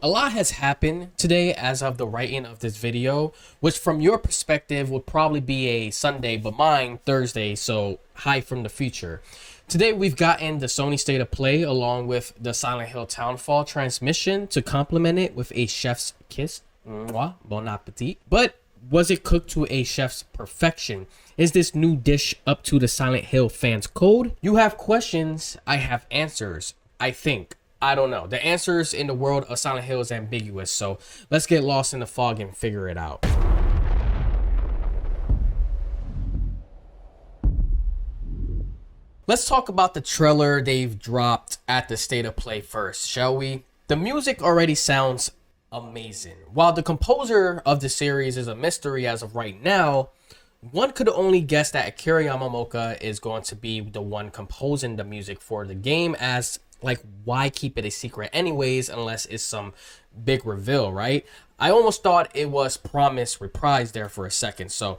A lot has happened today as of the writing of this video, which from your perspective would probably be a Sunday, but mine Thursday, so hi from the future. Today we've gotten the Sony State of Play along with the Silent Hill Townfall transmission to complement it with a chef's kiss. Mwah, bon appetit. But was it cooked to a chef's perfection? Is this new dish up to the Silent Hill fans' code? You have questions, I have answers, I think. I don't know. The answers in the world of Silent Hill is ambiguous, so let's get lost in the fog and figure it out. Let's talk about the trailer they've dropped at the State of Play first, shall we? The music already sounds amazing. While the composer of the series is a mystery as of right now, one could only guess that Akira Yamamoto is going to be the one composing the music for the game, as like, why keep it a secret anyways unless it's some big reveal, right? I almost thought it was promise reprised there for a second. So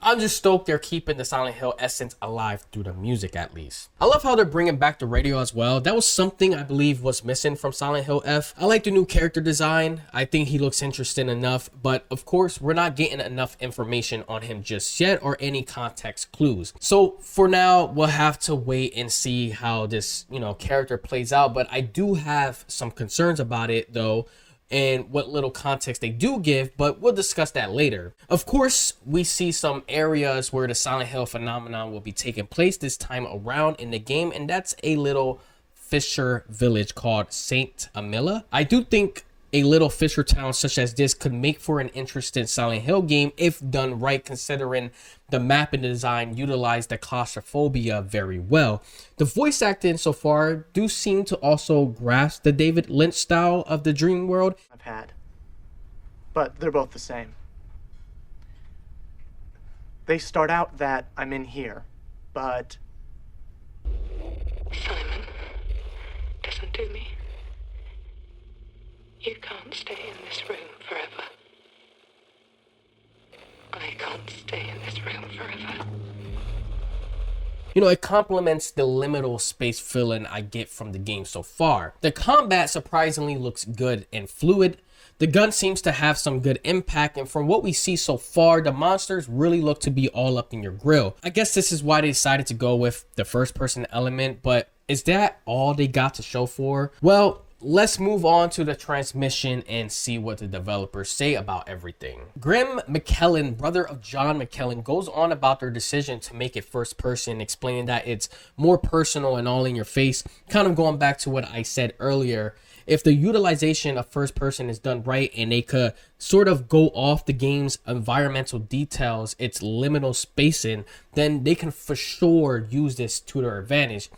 I'm just stoked they're keeping the Silent Hill essence alive through the music, at least. I love how they're bringing back the radio as well. That was something I believe was missing from Silent Hill F. I like the new character design. I think he looks interesting enough, but of course, we're not getting enough information on him just yet or any context clues. So for now, we'll have to wait and see how this, character plays out. But I do have some concerns about it, though, and what little context they do give, but we'll discuss that later. Of course, we see some areas where the Silent Hill phenomenon will be taking place this time around in the game, and that's a little fisher village called St. Amila. I do think a little fisher town such as this could make for an interesting Silent Hill game if done right, considering the map and design utilize the claustrophobia very well. The voice acting so far do seem to also grasp the David Lynch style of the dream world. I've had, but they're both the same. They start out that I'm in here, but Simon, listen to me. You can't stay in this room forever. I can't stay in this room forever. It complements the liminal space feeling I get from the game so far. The combat surprisingly looks good and fluid. The gun seems to have some good impact, and from what we see so far, the monsters really look to be all up in your grill. I guess this is why they decided to go with the first person element, but is that all they got to show for? Well, let's move on to the transmission and see what the developers say about everything. Grim McKellen, brother of John McKellen, goes on about their decision to make it first person, explaining that it's more personal and all in your face. Kind of going back to what I said earlier. If the utilization of first person is done right and they could sort of go off the game's environmental details, its liminal spacing, then they can for sure use this to their advantage.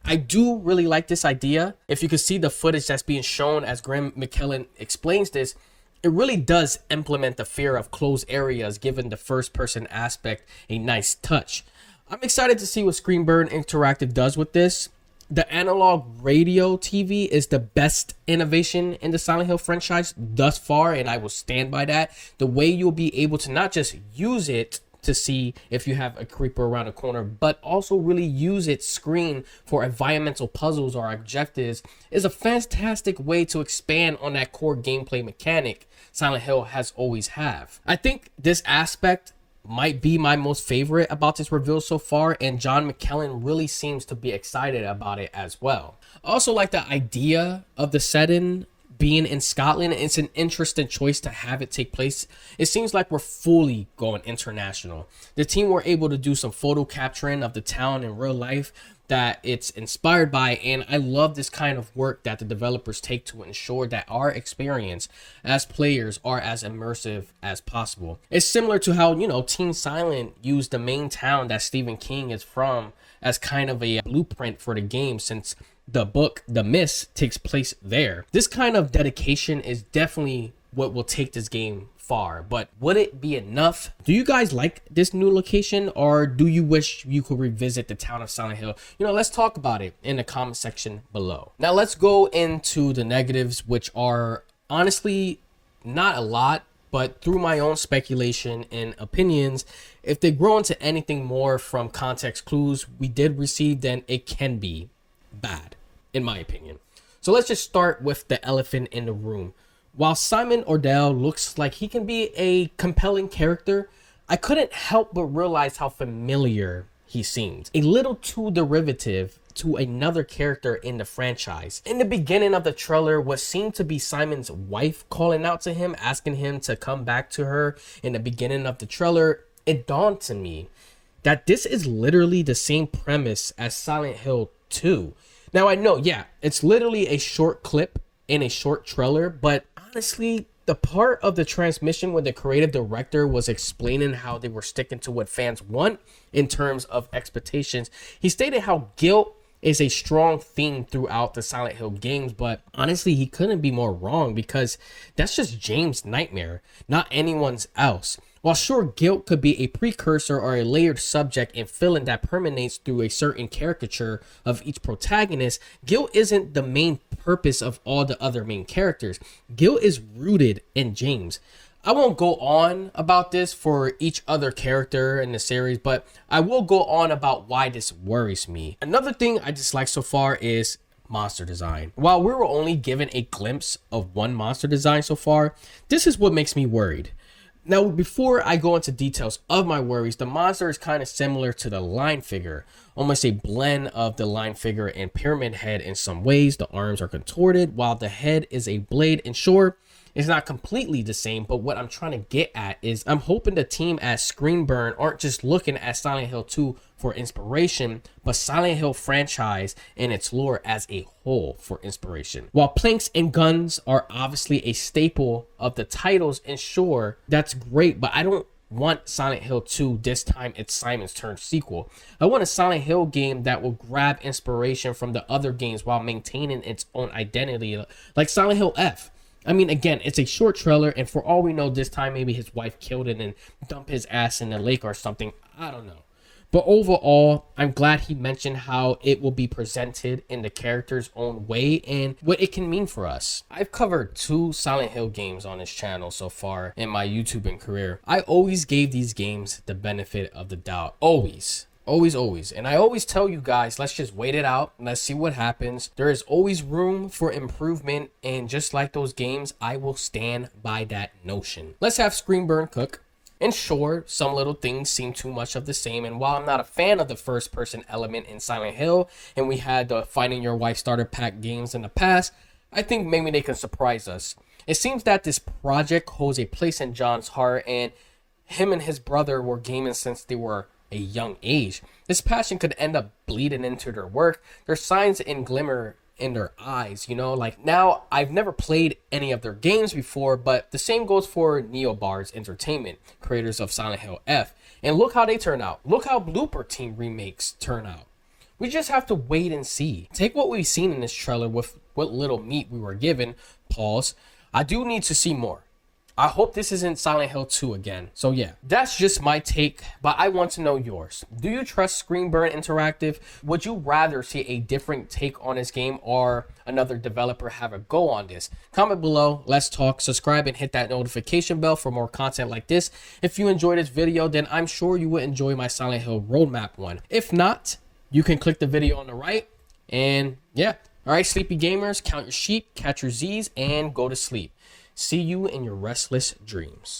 I do really like this idea. If you could see the footage that's being shown as Grim McKellen explains this, it really does implement the fear of closed areas, giving the first person aspect a nice touch. I'm excited to see what Screenburn Interactive does with this. The analog radio TV is the best innovation in the Silent Hill franchise thus far, and I will stand by that. The way you'll be able to not just use it to see if you have a creeper around the corner, but also really use its screen for environmental puzzles or objectives is a fantastic way to expand on that core gameplay mechanic Silent Hill has always have. I think this aspect might be my most favorite about this reveal so far, and John McKellen really seems to be excited about it as well. I also like the idea of the setting being in Scotland. It's an interesting choice to have it take place. It seems like we're fully going international. The team were able to do some photo capturing of the town in real life that it's inspired by, and I love this kind of work that the developers take to ensure that our experience as players are as immersive as possible. It's similar to how, Team Silent used the main town that Stephen King is from as kind of a blueprint for the game, since the book The Mist takes place there. This kind of dedication is definitely what will take this game far, but would it be enough? Do you guys like this new location, or do you wish you could revisit the town of Silent Hill? Let's talk about it in the comment section below. Now let's go into the negatives, which are honestly not a lot, but through my own speculation and opinions, If they grow into anything more from context clues we did receive, then it can be bad, in my opinion. So let's just start with the elephant in the room. While Simon Ordell looks like he can be a compelling character, I couldn't help but realize how familiar he seems. A little too derivative to another character in the franchise. In the beginning of the trailer, what seemed to be Simon's wife calling out to him, asking him to come back to her in the beginning of the trailer, it dawned to me that this is literally the same premise as Silent Hill 2. Now I know, yeah, it's literally a short clip in a short trailer, but honestly, the part of the transmission when the creative director was explaining how they were sticking to what fans want in terms of expectations, he stated how guilt is a strong theme throughout the Silent Hill games, but honestly, he couldn't be more wrong because that's just James' nightmare, not anyone's else. While sure, guilt could be a precursor or a layered subject and feeling that permeates through a certain caricature of each protagonist, guilt isn't the main purpose of all the other main characters. Guilt is rooted in James. I won't go on about this for each other character in the series, but I will go on about why this worries me. Another thing I dislike so far is monster design. While we were only given a glimpse of one monster design so far, this is what makes me worried. Now, before I go into details of my worries, the monster is kind of similar to the line figure, almost a blend of the line figure and Pyramid Head in some ways. The arms are contorted while the head is a blade, and sure, it's not completely the same, but what I'm trying to get at is I'm hoping the team at Screenburn aren't just looking at Silent Hill 2 for inspiration, but Silent Hill franchise and its lore as a whole for inspiration. While planks and guns are obviously a staple of the titles, and sure, that's great, but I don't want Silent Hill 2 this time it's Simon's Turn sequel. I want a Silent Hill game that will grab inspiration from the other games while maintaining its own identity, like Silent Hill F. I mean, again, it's a short trailer, and for all we know, this time maybe his wife killed him and dumped his ass in the lake or something. I don't know. But overall, I'm glad he mentioned how it will be presented in the character's own way and what it can mean for us. I've covered 2 Silent Hill games on this channel so far in my YouTubing career. I always gave these games the benefit of the doubt. Always. Always. And I always tell you guys, let's just wait it out. Let's see what happens. There is always room for improvement. And just like those games, I will stand by that notion. Let's have Screenburn cook. And sure, some little things seem too much of the same. And while I'm not a fan of the first person element in Silent Hill, and we had the Finding Your Wife starter pack games in the past, I think maybe they can surprise us. It seems that this project holds a place in John's heart, and him and his brother were gaming since they were a young age. This passion could end up bleeding into their work. There's signs and glimmer in their eyes, you know, like now I've never played any of their games before, but the same goes for Neobars Entertainment, creators of Silent Hill F. And look how they turn out. Look how Blooper Team remakes turn out. We just have to wait and see. Take what we've seen in this trailer with what little meat we were given. Pause. I do need to see more. I hope this isn't Silent Hill 2 again. So yeah, that's just my take, but I want to know yours. Do you trust Screenburn Interactive? Would you rather see a different take on this game or another developer have a go on this? Comment below, let's talk, subscribe, and hit that notification bell for more content like this. If you enjoyed this video, then I'm sure you would enjoy my Silent Hill roadmap one. If not, you can click the video on the right, and yeah. All right, Sleepy Gamers, count your sheep, catch your Z's, and go to sleep. See you in your restless dreams.